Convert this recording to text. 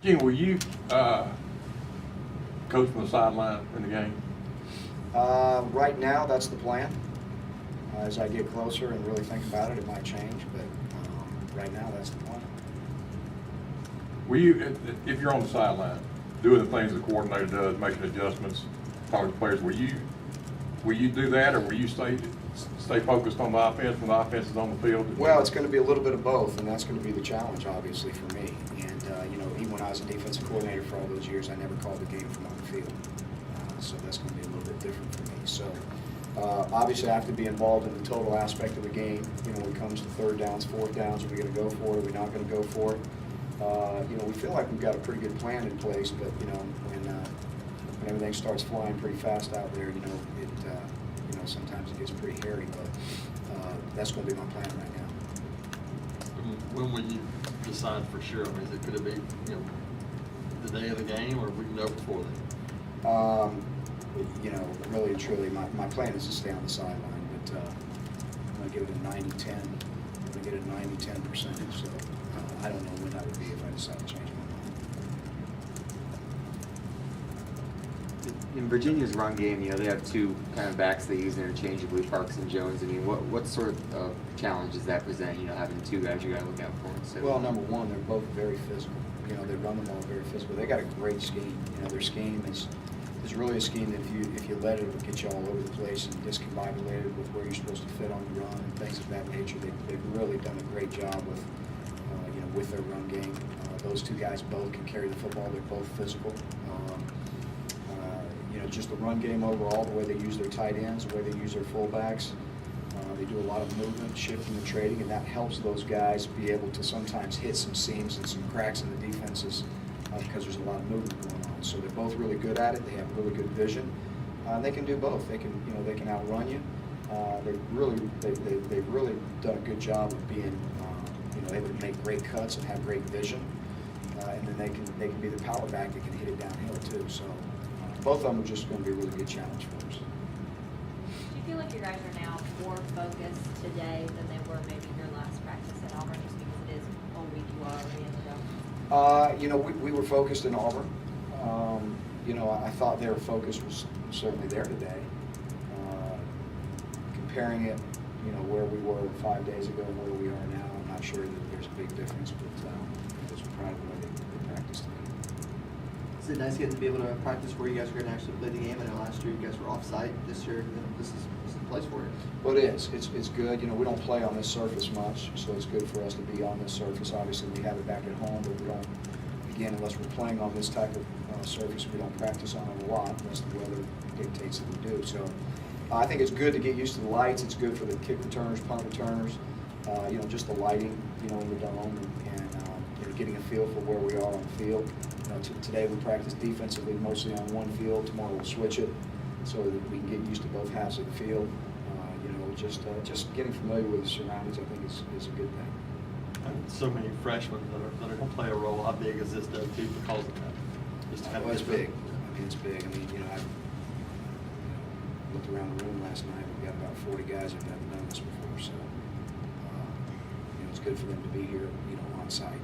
Gene, will you coach from the sideline in the game? Right now, that's the plan. As I get closer and really think about it, it might change, but right now, that's the plan. Will you, if you're on the sideline, doing the things the coordinator does, making adjustments, talking to players, will you do that, or will you stay focused on the offense when the offense is on the field? Well, it's going to be a little bit of both, and that's going to be the challenge, obviously, for me. And, even when I was a defensive coordinator for all those years, I never called the game from on the field. So that's going to be a little bit different for me. So obviously, I have to be involved in the total aspect of the game. When it comes to third downs, fourth downs, are we going to go for it? Are we not going to go for it? We feel like we've got a pretty good plan in place, but when everything starts flying pretty fast out there, sometimes it gets pretty hairy. But that's going to be my plan right now. When will you decide for sure? I mean, could it be the day of the game, or we can know before then? Really and truly, my plan is to stay on the sideline, but I'm going to give it a 90-10. I'm going to get a 90-10 percentage. So I don't know when that would be if I decide to change my mind. In Virginia's run game, they have two kind of backs they use interchangeably, Parks and Jones. I mean, what sort of challenge does that present? Having two guys you got to look out for. So. Well, number one, they're both very physical. They run the ball very physical. They got a great scheme. Their scheme is really a scheme that if you let it, it'll get you all over the place and discombobulated with where you're supposed to fit on the run and things of that nature. They've really done a great job with their run game. Those two guys both can carry the football. They're both physical. Just the run game overall, the way they use their tight ends, the way they use their fullbacks. They do a lot of movement, shifting and trading, and that helps those guys be able to sometimes hit some seams and some cracks in the defenses because there's a lot of movement going on. So they're both really good at it. They have really good vision. They can do both. They can outrun you. They've really done a good job of being able to make great cuts and have great vision. And then they can be the power back that can hit it downhill too. So both of them are just going to be a really good challenge for us. Do you feel like you guys are now more focused today than they were maybe your last practice at Auburn, just because it is a week you already ended up? We were focused in Auburn. I thought their focus was certainly there today. Comparing it, where we were 5 days ago and where we are now, I'm not sure that there's a big difference, but I'm just proud of the way they practiced today. Is it nice getting to be able to practice where you guys are going to actually play the game? I know last year you guys were off-site. This year, this is the place for it. Well, it is. It's good. We don't play on this surface much, so it's good for us to be on this surface. Obviously, we have it back at home, but we don't, again, unless we're playing on this type of surface, we don't practice on it a lot unless the weather dictates that we do. So I think it's good to get used to the lights. It's good for the kick returners, punt returners, just the lighting, in the dome, and getting a feel for where we are on the field. Today we practice defensively mostly on one field. Tomorrow we'll switch it so that we can get used to both halves of the field. Just getting familiar with the surroundings, I think, is a good thing. And so many freshmen that are going to play a role. How big is this too because of that? Just to kind of It's big. It's big. I looked around the room last night. We've got about 40 guys that have never done this before, so it's good for them to be here, on site.